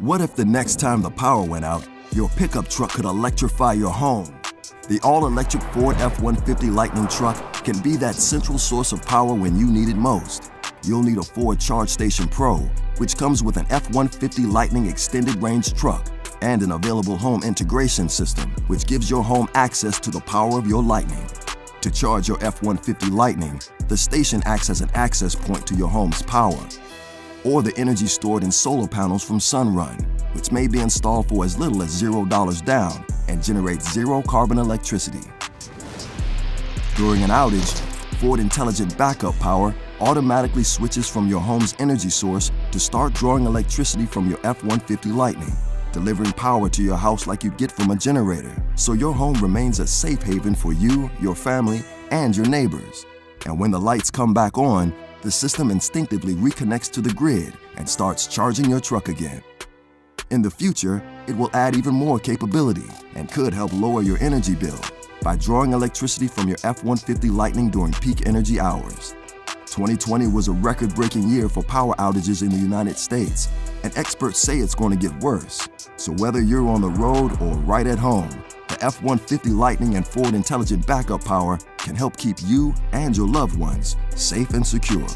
What if the next time the power went out, your pickup truck could electrify your home? The all-electric Ford F-150 Lightning truck can be that central source of power when you need it most. You'll need a Ford Charge Station Pro, which comes with an F-150 Lightning extended range truck and an available home integration system, which gives your home access to the power of your Lightning. To charge your F-150 Lightning, the station acts as an access point to your home's power, or the energy stored in solar panels from Sunrun, which may be installed for as little as $0 down and generates zero carbon electricity. During an outage, Ford Intelligent Backup Power automatically switches from your home's energy source to start drawing electricity from your F-150 Lightning, delivering power to your house like you'd get from a generator, so your home remains a safe haven for you, your family, and your neighbors. And when the lights come back on, the system instinctively reconnects to the grid and starts charging your truck again. In the future, it will add even more capability and could help lower your energy bill by drawing electricity from your F-150 Lightning during peak energy hours. 2020 was a record-breaking year for power outages in the United States, and experts say it's going to get worse. So whether you're on the road or right at home, the F-150 Lightning and Ford Intelligent Backup Power can help keep you and your loved ones safe and secure.